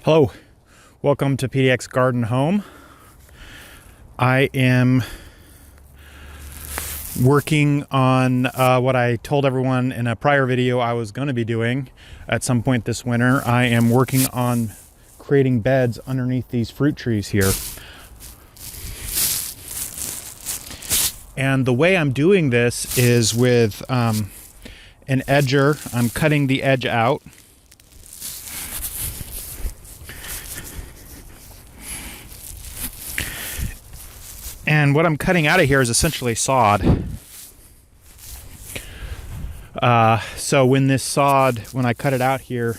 Hello, welcome to PDX Garden Home. I am working on what I told everyone in a prior video I was going to be doing at some point this winter. I am working on creating beds underneath these fruit trees here. And the way I'm doing this is with an edger. I'm cutting the edge out. And what I'm cutting out of here is essentially sod. So when this sod, when I cut it out here,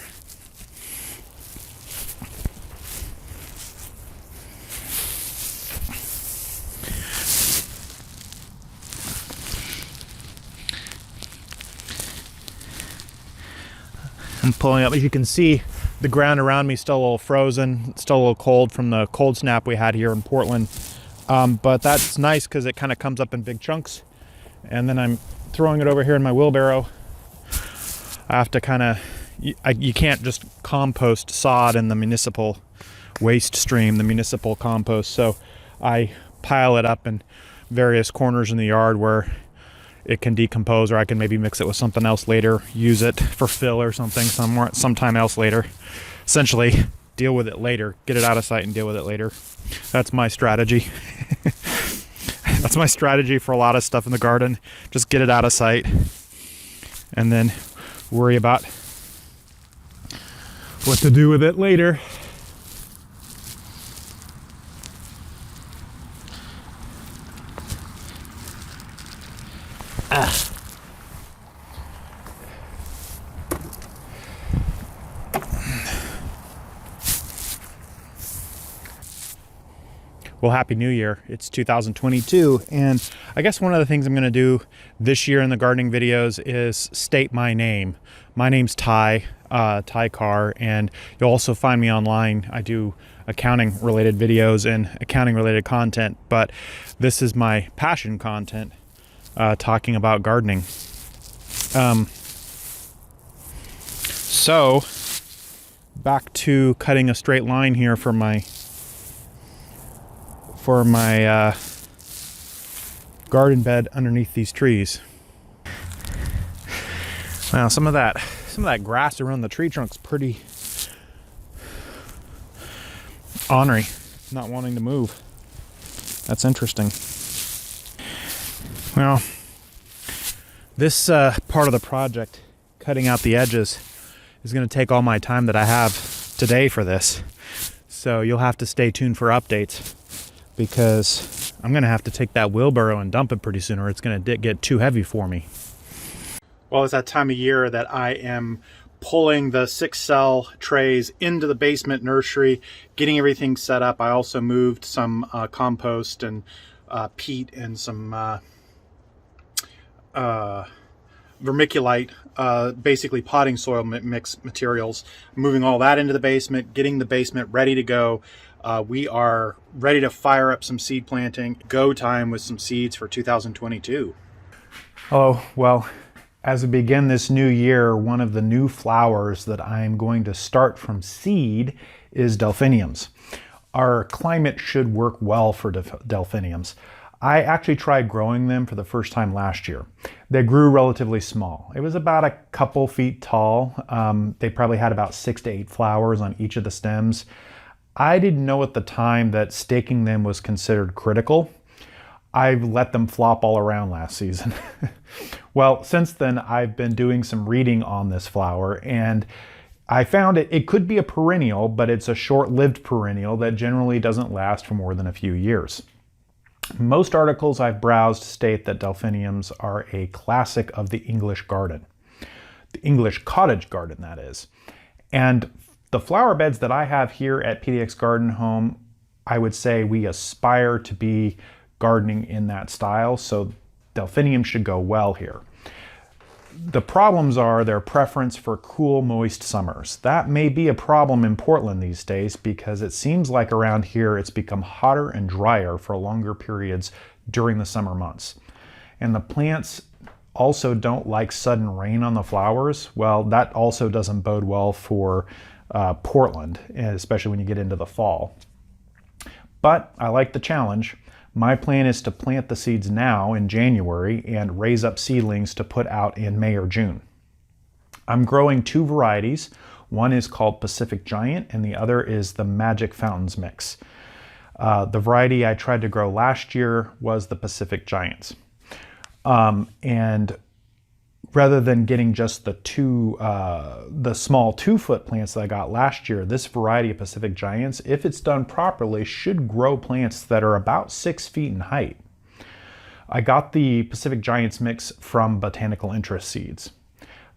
I'm pulling up. As you can see, the ground around me is still a little frozen, still a little cold from the cold snap we had here in Portland. But that's nice because it kind of comes up in big chunks. And then I'm throwing it over here in my wheelbarrow. I have to kind of, you can't just compost sod in the municipal waste stream, the municipal compost. So I pile it up in various corners in the yard where it can decompose, or I can maybe mix it with something else later, use it for fill or something sometime else later. Essentially, deal with it later, get it out of sight and deal with it later. That's my strategy. That's my strategy for a lot of stuff in the garden. Just get it out of sight and then worry about what to do with it later. Well, Happy New Year. It's 2022, and I guess one of the things I'm going to do this year in the gardening videos is state my name. My name's Ty Carr, and you'll also find me online. I do accounting related videos and accounting related content, but this is my passion content, talking about gardening. So back to cutting a straight line here for my garden bed underneath these trees. Now some of that grass around the tree trunk's pretty ornery, not wanting to move. That's interesting. Well, this part of the project, cutting out the edges, is going to take all my time that I have today for this. So you'll have to stay tuned for updates, because I'm going to have to take that wheelbarrow and dump it pretty soon, or it's going to get too heavy for me. Well, it's that time of year that I am pulling the 6-cell trays into the basement nursery, getting everything set up. I also moved some compost and peat and some vermiculite, basically potting soil mix materials, moving all that into the basement, getting the basement ready to go. We are ready to fire up some seed planting. Go time with some seeds for 2022. Oh, well, as we begin this new year, one of the new flowers that I'm going to start from seed is Delphiniums. Our climate should work well for Delphiniums. I actually tried growing them for the first time last year. They grew relatively small. It was about a couple feet tall. They probably had about 6 to 8 flowers on each of the stems. I didn't know at the time that staking them was considered critical. I've let them flop all around last season. Well, since then, I've been doing some reading on this flower, and I found it could be a perennial, but it's a short-lived perennial that generally doesn't last for more than a few years. Most articles I've browsed state that Delphiniums are a classic of the English garden. The English cottage garden, that is. And the flower beds that I have here at PDX Garden Home, I would say we aspire to be gardening in that style, so Delphinium should go well here. The problems are their preference for cool, moist summers. That may be a problem in Portland these days, because it seems like around here it's become hotter and drier for longer periods during the summer months. And the plants also don't like sudden rain on the flowers. Well, that also doesn't bode well for Portland, especially when you get into the fall. But I like the challenge. My plan is to plant the seeds now in January and raise up seedlings to put out in May or June. I'm growing two varieties. One is called Pacific Giant and the other is the Magic Fountains mix. The variety I tried to grow last year was the Pacific Giants. And rather than getting just the small 2-foot plants that I got last year, this variety of Pacific Giants, if it's done properly, should grow plants that are about 6 feet in height. I got the Pacific Giants mix from Botanical Interest Seeds.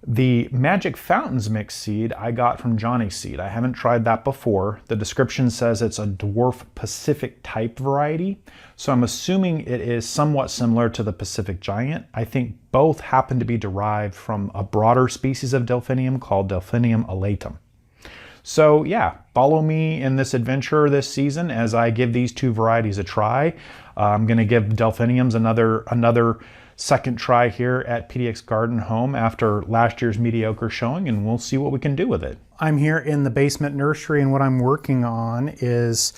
The Magic Fountains mix seed I got from Johnny's Seed. I haven't tried that before. The description says it's a dwarf Pacific type variety, so I'm assuming it is somewhat similar to the Pacific Giant. I think both happen to be derived from a broader species of Delphinium called Delphinium elatum. So yeah, follow me in this adventure this season as I give these two varieties a try. I'm going to give Delphiniums another second try here at PDX Garden Home after last year's mediocre showing, and we'll see what we can do with it. I'm here in the basement nursery, and what I'm working on is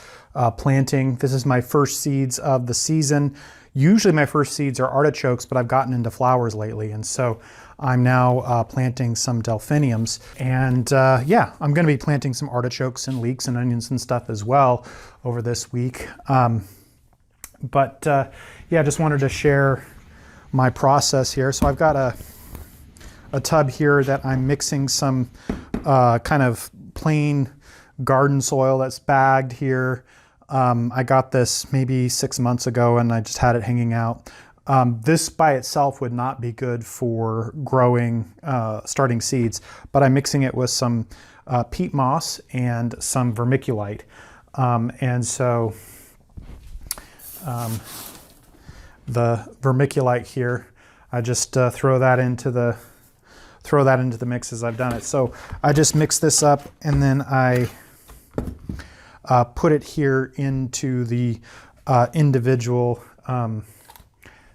planting. This is my first seeds of the season. Usually my first seeds are artichokes, but I've gotten into flowers lately, and so I'm now planting some delphiniums. And yeah, I'm going to be planting some artichokes and leeks and onions and stuff as well over this week. Yeah, just wanted to share my process here. So I've got a tub here that I'm mixing some kind of plain garden soil that's bagged here. I got this maybe 6 months ago and I just had it hanging out. This by itself would not be good for growing, starting seeds, but I'm mixing it with some peat moss and some vermiculite. And so the vermiculite here, I just throw that into the mix as I've done it. So I just mix this up and then I put it here into the individual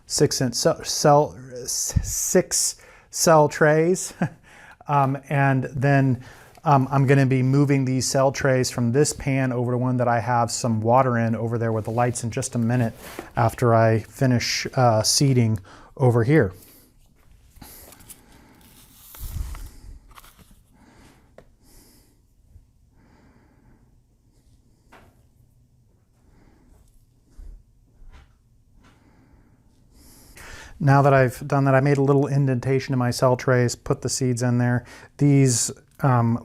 6 cell trays. And then I'm going to be moving these cell trays from this pan over to one that I have some water in over there with the lights in just a minute after I finish seeding over here. Now that I've done that, I made a little indentation in my cell trays, put the seeds in there. These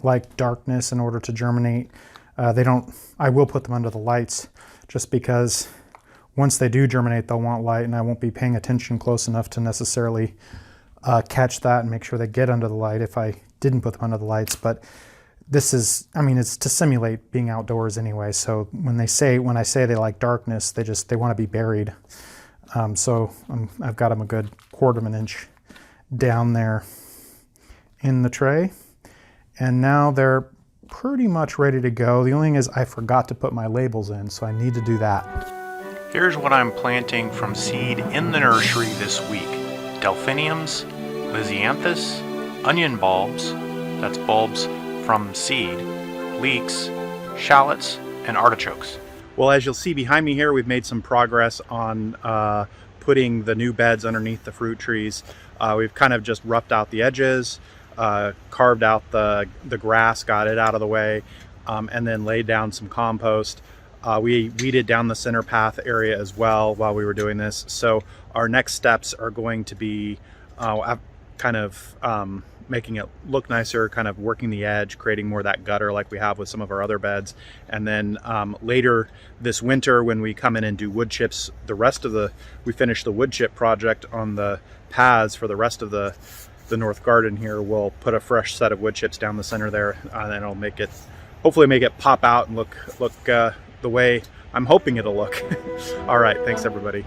like darkness in order to germinate. I will put them under the lights just because once they do germinate, they'll want light, and I won't be paying attention close enough to necessarily catch that and make sure they get under the light if I didn't put them under the lights. But this is, I mean, it's to simulate being outdoors anyway. So when I say they like darkness, they want to be buried. So I've got them a good 1/4 of an inch down there in the tray. And now they're pretty much ready to go. The only thing is I forgot to put my labels in, so I need to do that. Here's what I'm planting from seed in the nursery this week. Delphiniums, Lisianthus, onion bulbs, that's bulbs from seed, leeks, shallots, and artichokes. Well, as you'll see behind me here, we've made some progress on putting the new beds underneath the fruit trees. We've kind of just roughed out the edges, carved out the grass, got it out of the way, and then laid down some compost. We weeded down the center path area as well while we were doing this. So our next steps are going to be kind of making it look nicer, kind of working the edge, creating more of that gutter like we have with some of our other beds. And then later this winter, when we come in and do wood chips, we finish the wood chip project on the paths for the rest of the north garden here, we'll put a fresh set of wood chips down the center there, and it'll hopefully make it pop out and look the way I'm hoping it'll look. All right, thanks everybody.